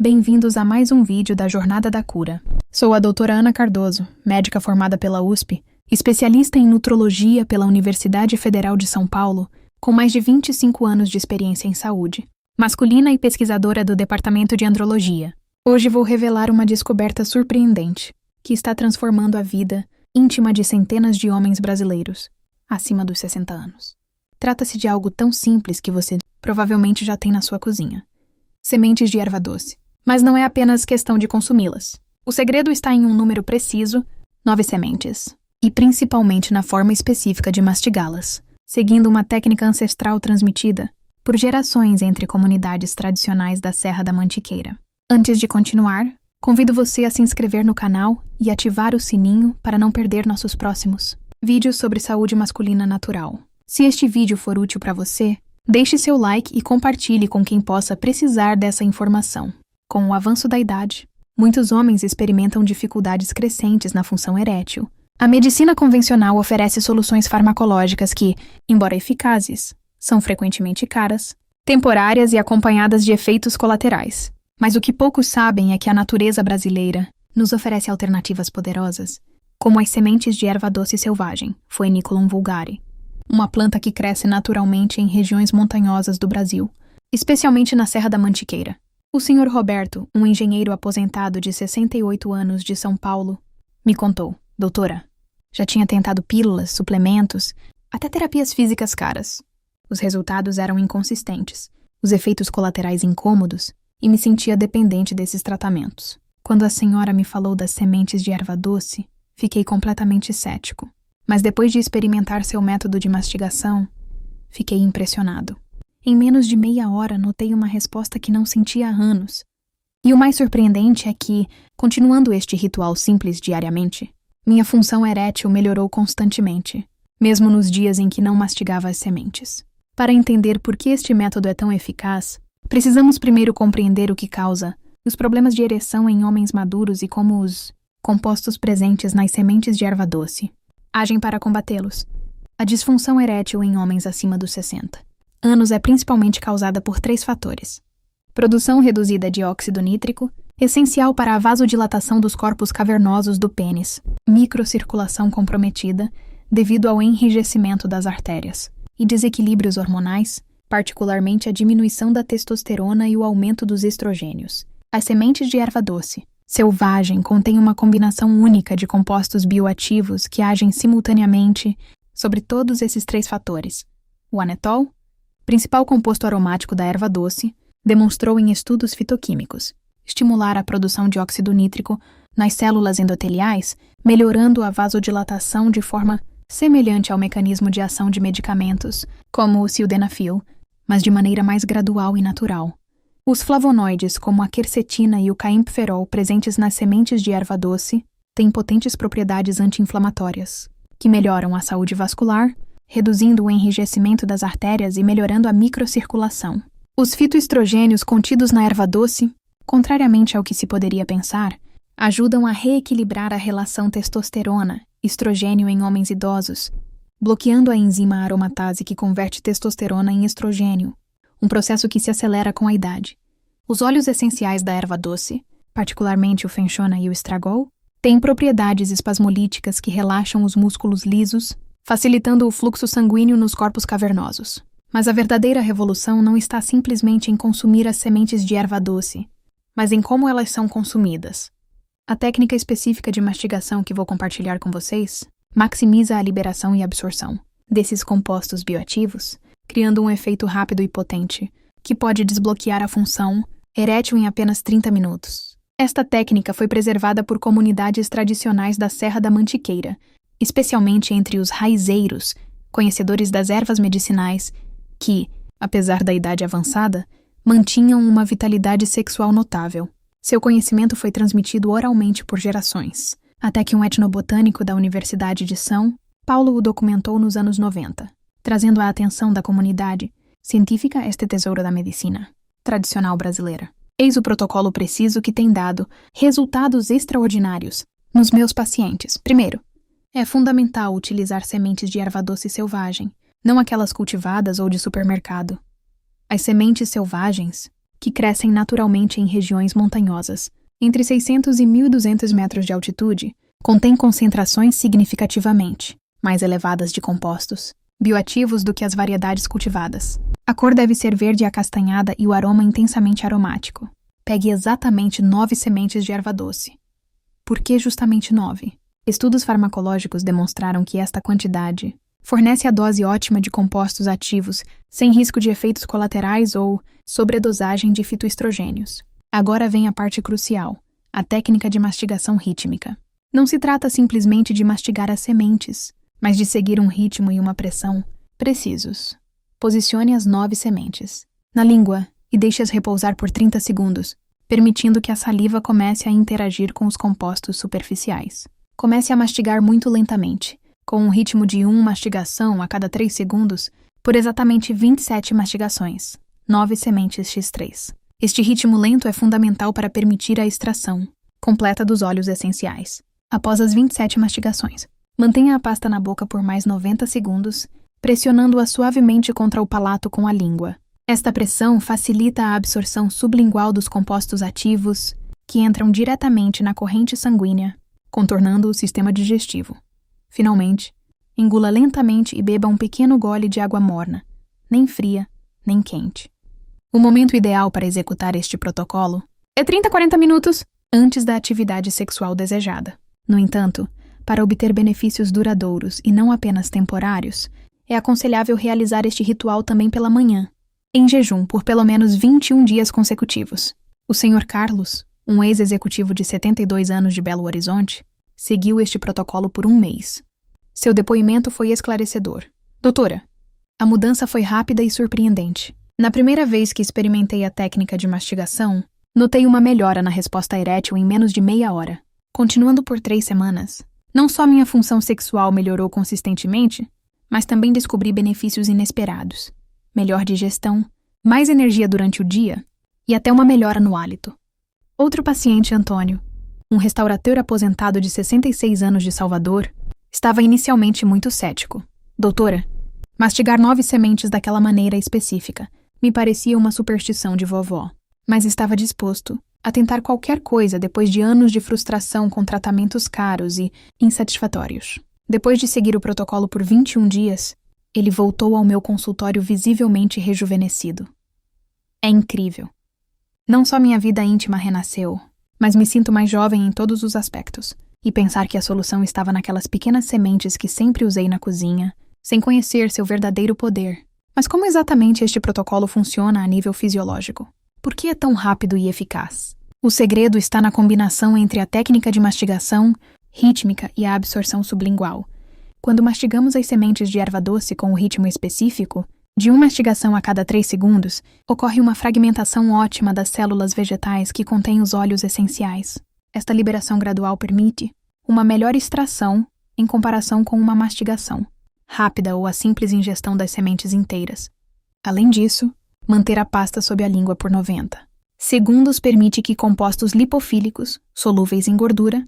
Bem-vindos a mais um vídeo da Jornada da Cura. Sou a doutora Ana Cardoso, médica formada pela USP, especialista em nutrologia pela Universidade Federal de São Paulo, com mais de 25 anos de experiência em saúde, masculina e pesquisadora do Departamento de Andrologia. Hoje vou revelar uma descoberta surpreendente, que está transformando a vida íntima de centenas de homens brasileiros, acima dos 60 anos. Trata-se de algo tão simples que você provavelmente já tem na sua cozinha. Sementes de erva doce. Mas não é apenas questão de consumi-las. O segredo está em um número preciso, 9 sementes, e principalmente na forma específica de mastigá-las, seguindo uma técnica ancestral transmitida por gerações entre comunidades tradicionais da Serra da Mantiqueira. Antes de continuar, convido você a se inscrever no canal e ativar o sininho para não perder nossos próximos vídeos sobre saúde masculina natural. Se este vídeo for útil para você, deixe seu like e compartilhe com quem possa precisar dessa informação. Com o avanço da idade, muitos homens experimentam dificuldades crescentes na função erétil. A medicina convencional oferece soluções farmacológicas que, embora eficazes, são frequentemente caras, temporárias e acompanhadas de efeitos colaterais. Mas o que poucos sabem é que a natureza brasileira nos oferece alternativas poderosas, como as sementes de erva doce selvagem, Phoenicellum vulgare, uma planta que cresce naturalmente em regiões montanhosas do Brasil, especialmente na Serra da Mantiqueira. O Sr. Roberto, um engenheiro aposentado de 68 anos de São Paulo, me contou: doutora, já tinha tentado pílulas, suplementos, até terapias físicas caras. Os resultados eram inconsistentes, os efeitos colaterais incômodos, e me sentia dependente desses tratamentos. Quando a senhora me falou das sementes de erva doce, fiquei completamente cético. Mas depois de experimentar seu método de mastigação, fiquei impressionado. Em menos de meia hora, notei uma resposta que não sentia há anos. E o mais surpreendente é que, continuando este ritual simples diariamente, minha função erétil melhorou constantemente, mesmo nos dias em que não mastigava as sementes. Para entender por que este método é tão eficaz, precisamos primeiro compreender o que causa os problemas de ereção em homens maduros e como os compostos presentes nas sementes de erva doce agem para combatê-los. A disfunção erétil em homens acima dos 60 anos é principalmente causada por 3 fatores. Produção reduzida de óxido nítrico, essencial para a vasodilatação dos corpos cavernosos do pênis. Microcirculação comprometida, devido ao enrijecimento das artérias. E desequilíbrios hormonais, particularmente a diminuição da testosterona e o aumento dos estrogênios. As sementes de erva doce selvagem contêm uma combinação única de compostos bioativos que agem simultaneamente sobre todos esses 3 fatores. O anetol, principal composto aromático da erva doce, demonstrou em estudos fitoquímicos estimular a produção de óxido nítrico nas células endoteliais, melhorando a vasodilatação de forma semelhante ao mecanismo de ação de medicamentos, como o sildenafil, mas de maneira mais gradual e natural. Os flavonoides, como a quercetina e o caempferol presentes nas sementes de erva doce, têm potentes propriedades anti-inflamatórias, que melhoram a saúde vascular, reduzindo o enrijecimento das artérias e melhorando a microcirculação. Os fitoestrogênios contidos na erva doce, contrariamente ao que se poderia pensar, ajudam a reequilibrar a relação testosterona-estrogênio em homens idosos, bloqueando a enzima aromatase que converte testosterona em estrogênio, um processo que se acelera com a idade. Os óleos essenciais da erva doce, particularmente o fenchona e o estragol, têm propriedades espasmolíticas que relaxam os músculos lisos, facilitando o fluxo sanguíneo nos corpos cavernosos. Mas a verdadeira revolução não está simplesmente em consumir as sementes de erva doce, mas em como elas são consumidas. A técnica específica de mastigação que vou compartilhar com vocês maximiza a liberação e absorção desses compostos bioativos, criando um efeito rápido e potente, que pode desbloquear a função erétil em apenas 30 minutos. Esta técnica foi preservada por comunidades tradicionais da Serra da Mantiqueira, especialmente entre os raizeiros, conhecedores das ervas medicinais, que, apesar da idade avançada, mantinham uma vitalidade sexual notável. Seu conhecimento foi transmitido oralmente por gerações, até que um etnobotânico da Universidade de São Paulo o documentou nos anos 90, trazendo à atenção da comunidade científica este tesouro da medicina tradicional brasileira. Eis o protocolo preciso que tem dado resultados extraordinários nos meus pacientes. Primeiro, é fundamental utilizar sementes de erva doce selvagem, não aquelas cultivadas ou de supermercado. As sementes selvagens, que crescem naturalmente em regiões montanhosas, entre 600 e 1.200 metros de altitude, contém concentrações significativamente mais elevadas de compostos bioativos do que as variedades cultivadas. A cor deve ser verde acastanhada e o aroma intensamente aromático. Pegue exatamente 9 sementes de erva doce. Por que justamente 9? Estudos farmacológicos demonstraram que esta quantidade fornece a dose ótima de compostos ativos sem risco de efeitos colaterais ou sobredosagem de fitoestrogênios. Agora vem a parte crucial, a técnica de mastigação rítmica. Não se trata simplesmente de mastigar as sementes, mas de seguir um ritmo e uma pressão precisos. Posicione as 9 sementes na língua e deixe-as repousar por 30 segundos, permitindo que a saliva comece a interagir com os compostos superficiais. Comece a mastigar muito lentamente, com um ritmo de 1 mastigação a cada 3 segundos, por exatamente 27 mastigações, 9 sementes x3. Este ritmo lento é fundamental para permitir a extração completa dos óleos essenciais. Após as 27 mastigações, mantenha a pasta na boca por mais 90 segundos, pressionando-a suavemente contra o palato com a língua. Esta pressão facilita a absorção sublingual dos compostos ativos que entram diretamente na corrente sanguínea, contornando o sistema digestivo. Finalmente, engula lentamente e beba um pequeno gole de água morna, nem fria, nem quente. O momento ideal para executar este protocolo é 30 a 40 minutos antes da atividade sexual desejada. No entanto, para obter benefícios duradouros e não apenas temporários, é aconselhável realizar este ritual também pela manhã, em jejum por pelo menos 21 dias consecutivos. O Sr. Carlos, um ex-executivo de 72 anos de Belo Horizonte, seguiu este protocolo por 1 mês. Seu depoimento foi esclarecedor. Doutora, a mudança foi rápida e surpreendente. Na primeira vez que experimentei a técnica de mastigação, notei uma melhora na resposta erétil em menos de meia hora. Continuando por 3 semanas, não só minha função sexual melhorou consistentemente, mas também descobri benefícios inesperados. Melhor digestão, mais energia durante o dia e até uma melhora no hálito. Outro paciente, Antônio, um restaurador aposentado de 66 anos de Salvador, estava inicialmente muito cético. Doutora, mastigar 9 sementes daquela maneira específica me parecia uma superstição de vovó, mas estava disposto a tentar qualquer coisa depois de anos de frustração com tratamentos caros e insatisfatórios. Depois de seguir o protocolo por 21 dias, ele voltou ao meu consultório visivelmente rejuvenescido. É incrível. Não só minha vida íntima renasceu, mas me sinto mais jovem em todos os aspectos. E pensar que a solução estava naquelas pequenas sementes que sempre usei na cozinha, sem conhecer seu verdadeiro poder. Mas como exatamente este protocolo funciona a nível fisiológico? Por que é tão rápido e eficaz? O segredo está na combinação entre a técnica de mastigação rítmica e a absorção sublingual. Quando mastigamos as sementes de erva doce com um ritmo específico, de 1 mastigação a cada 3 segundos, ocorre uma fragmentação ótima das células vegetais que contêm os óleos essenciais. Esta liberação gradual permite uma melhor extração em comparação com uma mastigação rápida ou a simples ingestão das sementes inteiras. Além disso, manter a pasta sob a língua por 90 segundos permite que compostos lipofílicos, solúveis em gordura,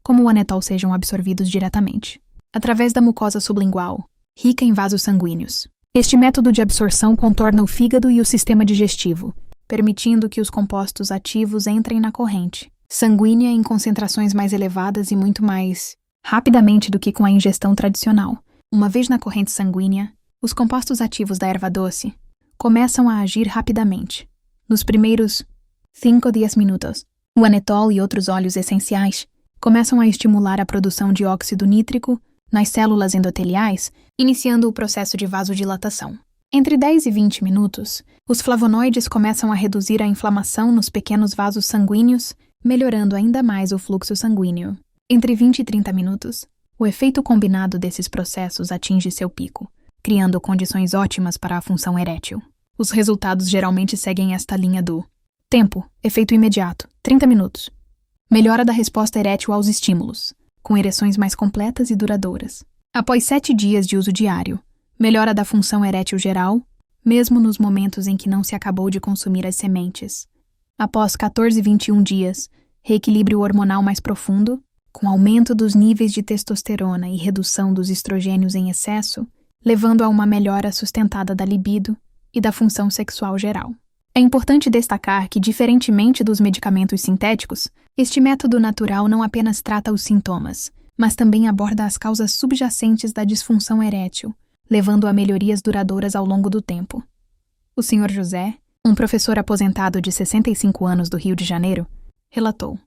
como o anetol, sejam absorvidos diretamente, através da mucosa sublingual, rica em vasos sanguíneos. Este método de absorção contorna o fígado e o sistema digestivo, permitindo que os compostos ativos entrem na corrente sanguínea em concentrações mais elevadas e muito mais rapidamente do que com a ingestão tradicional. Uma vez na corrente sanguínea, os compostos ativos da erva doce começam a agir rapidamente. Nos primeiros 5 a 10 minutos, o anetol e outros óleos essenciais começam a estimular a produção de óxido nítrico nas células endoteliais, iniciando o processo de vasodilatação. Entre 10 e 20 minutos, os flavonoides começam a reduzir a inflamação nos pequenos vasos sanguíneos, melhorando ainda mais o fluxo sanguíneo. Entre 20 e 30 minutos, o efeito combinado desses processos atinge seu pico, criando condições ótimas para a função erétil. Os resultados geralmente seguem esta linha do tempo, efeito imediato, 30 minutos. Melhora da resposta erétil aos estímulos, com ereções mais completas e duradouras. Após 7 dias de uso diário, melhora da função erétil geral, mesmo nos momentos em que não se acabou de consumir as sementes. Após 14 e 21 dias, reequilíbrio hormonal mais profundo, com aumento dos níveis de testosterona e redução dos estrogênios em excesso, levando a uma melhora sustentada da libido e da função sexual geral. É importante destacar que, diferentemente dos medicamentos sintéticos, este método natural não apenas trata os sintomas, mas também aborda as causas subjacentes da disfunção erétil, levando a melhorias duradouras ao longo do tempo. O Sr. José, um professor aposentado de 65 anos do Rio de Janeiro, relatou: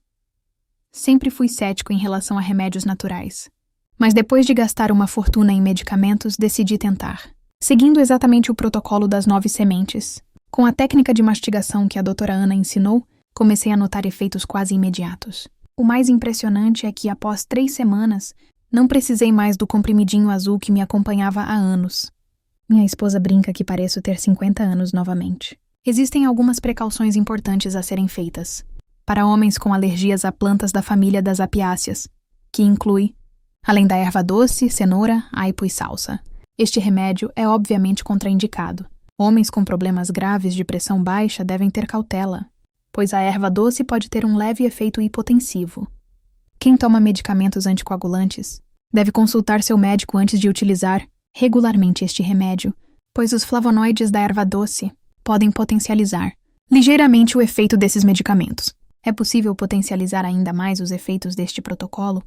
"Sempre fui cético em relação a remédios naturais, mas depois de gastar uma fortuna em medicamentos, decidi tentar. Seguindo exatamente o protocolo das 9 sementes, com a técnica de mastigação que a doutora Ana ensinou, comecei a notar efeitos quase imediatos. O mais impressionante é que, após 3 semanas, não precisei mais do comprimidinho azul que me acompanhava há anos. Minha esposa brinca que pareço ter 50 anos novamente. Existem algumas precauções importantes a serem feitas. Para homens com alergias a plantas da família das apiáceas, que inclui, além da erva doce, cenoura, aipo e salsa. Este remédio é obviamente contraindicado. Homens com problemas graves de pressão baixa devem ter cautela, pois a erva doce pode ter um leve efeito hipotensivo. Quem toma medicamentos anticoagulantes deve consultar seu médico antes de utilizar regularmente este remédio, pois os flavonoides da erva doce podem potencializar ligeiramente o efeito desses medicamentos. É possível potencializar ainda mais os efeitos deste protocolo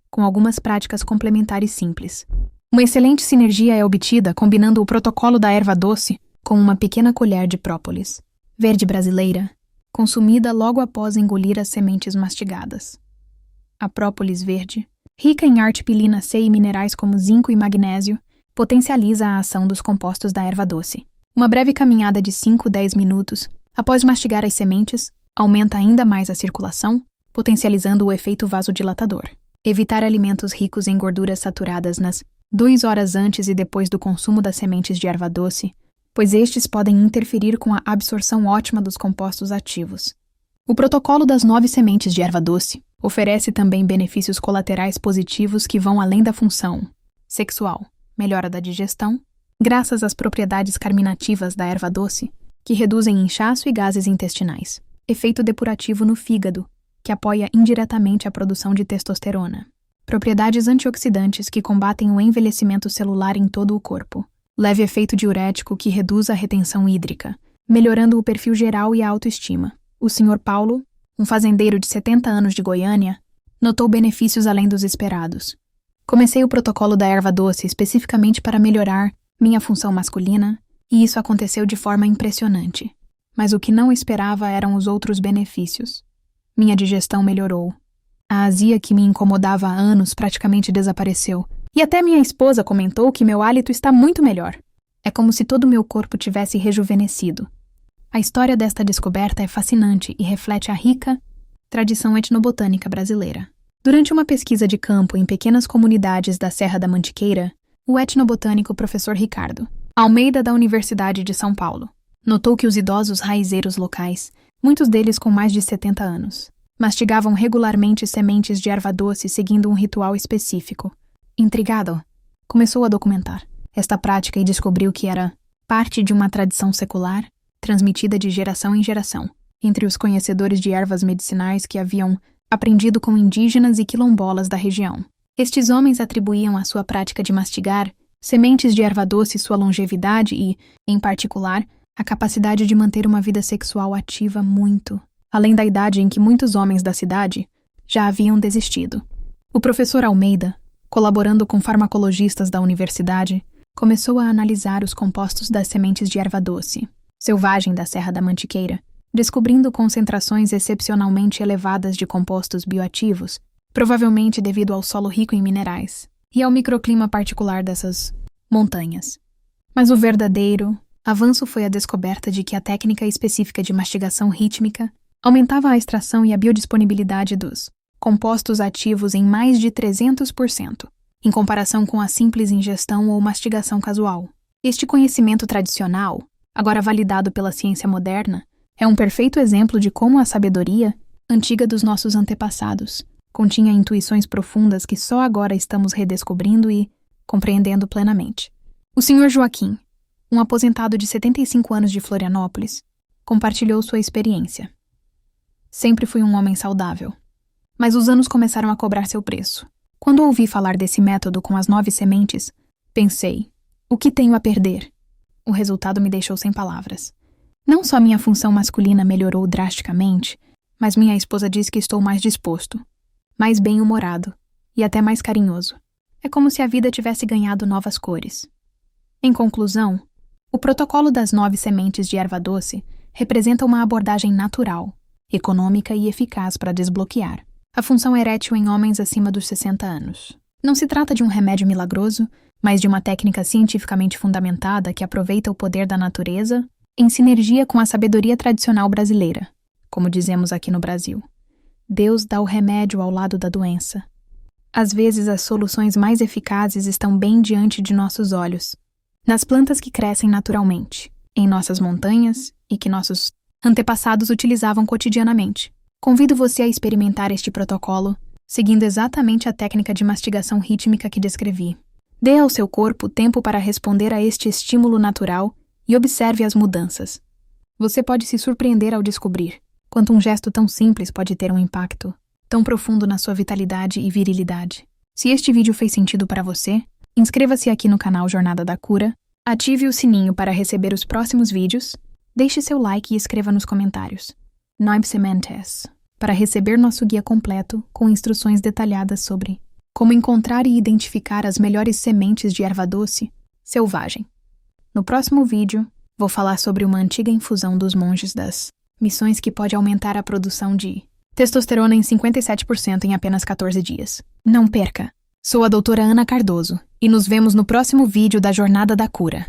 com algumas práticas complementares simples. Uma excelente sinergia é obtida combinando o protocolo da erva doce com uma pequena colher de própolis, verde brasileira, consumida logo após engolir as sementes mastigadas. A própolis verde, rica em artipilina C e minerais como zinco e magnésio, potencializa a ação dos compostos da erva doce. Uma breve caminhada de 5 a 10 minutos, após mastigar as sementes, aumenta ainda mais a circulação, potencializando o efeito vasodilatador. Evitar alimentos ricos em gorduras saturadas nas 2 horas antes e depois do consumo das sementes de erva doce, pois estes podem interferir com a absorção ótima dos compostos ativos. O protocolo das 9 sementes de erva doce oferece também benefícios colaterais positivos que vão além da função sexual, melhora da digestão, graças às propriedades carminativas da erva doce, que reduzem inchaço e gases intestinais, efeito depurativo no fígado, que apoia indiretamente a produção de testosterona, propriedades antioxidantes que combatem o envelhecimento celular em todo o corpo, leve efeito diurético que reduz a retenção hídrica, melhorando o perfil geral e a autoestima. O Sr. Paulo, um fazendeiro de 70 anos de Goiânia, notou benefícios além dos esperados. Comecei o protocolo da erva doce especificamente para melhorar minha função masculina, e isso aconteceu de forma impressionante. Mas o que não esperava eram os outros benefícios. Minha digestão melhorou. A azia que me incomodava há anos praticamente desapareceu. E até minha esposa comentou que meu hálito está muito melhor. É como se todo o meu corpo tivesse rejuvenescido. A história desta descoberta é fascinante e reflete a rica tradição etnobotânica brasileira. Durante uma pesquisa de campo em pequenas comunidades da Serra da Mantiqueira, o etnobotânico professor Ricardo Almeida da Universidade de São Paulo notou que os idosos raizeiros locais, muitos deles com mais de 70 anos, mastigavam regularmente sementes de erva doce seguindo um ritual específico. Intrigado, começou a documentar esta prática e descobriu que era parte de uma tradição secular transmitida de geração em geração, entre os conhecedores de ervas medicinais que haviam aprendido com indígenas e quilombolas da região. Estes homens atribuíam à sua prática de mastigar sementes de erva doce sua longevidade e, em particular, a capacidade de manter uma vida sexual ativa muito, além da idade em que muitos homens da cidade já haviam desistido. O professor Almeida, colaborando com farmacologistas da universidade, começou a analisar os compostos das sementes de erva doce selvagem da Serra da Mantiqueira, descobrindo concentrações excepcionalmente elevadas de compostos bioativos, provavelmente devido ao solo rico em minerais e ao microclima particular dessas montanhas. Mas o verdadeiro avanço foi a descoberta de que a técnica específica de mastigação rítmica aumentava a extração e a biodisponibilidade dos compostos ativos em mais de 300%, em comparação com a simples ingestão ou mastigação casual. Este conhecimento tradicional, agora validado pela ciência moderna, é um perfeito exemplo de como a sabedoria antiga dos nossos antepassados continha intuições profundas que só agora estamos redescobrindo e compreendendo plenamente. O Sr. Joaquim, um aposentado de 75 anos de Florianópolis, compartilhou sua experiência. Sempre fui um homem saudável, mas os anos começaram a cobrar seu preço. Quando ouvi falar desse método com as 9 sementes, pensei, o que tenho a perder? O resultado me deixou sem palavras. Não só minha função masculina melhorou drasticamente, mas minha esposa diz que estou mais disposto, mais bem-humorado e até mais carinhoso. É como se a vida tivesse ganhado novas cores. Em conclusão, o protocolo das 9 sementes de erva doce representa uma abordagem natural, econômica e eficaz para desbloquear a função erétil em homens acima dos 60 anos. Não se trata de um remédio milagroso, mas de uma técnica cientificamente fundamentada que aproveita o poder da natureza em sinergia com a sabedoria tradicional brasileira. Como dizemos aqui no Brasil, Deus dá o remédio ao lado da doença. Às vezes as soluções mais eficazes estão bem diante de nossos olhos, nas plantas que crescem naturalmente, em nossas montanhas e que nossos antepassados utilizavam cotidianamente. Convido você a experimentar este protocolo, seguindo exatamente a técnica de mastigação rítmica que descrevi. Dê ao seu corpo tempo para responder a este estímulo natural e observe as mudanças. Você pode se surpreender ao descobrir quanto um gesto tão simples pode ter um impacto tão profundo na sua vitalidade e virilidade. Se este vídeo fez sentido para você, inscreva-se aqui no canal Jornada da Cura, ative o sininho para receber os próximos vídeos, deixe seu like e escreva nos comentários. Noib Sementes, para receber nosso guia completo com instruções detalhadas sobre como encontrar e identificar as melhores sementes de erva doce selvagem. No próximo vídeo, vou falar sobre uma antiga infusão dos monges das missões que pode aumentar a produção de testosterona em 57% em apenas 14 dias. Não perca! Sou a doutora Ana Cardoso e nos vemos no próximo vídeo da Jornada da Cura.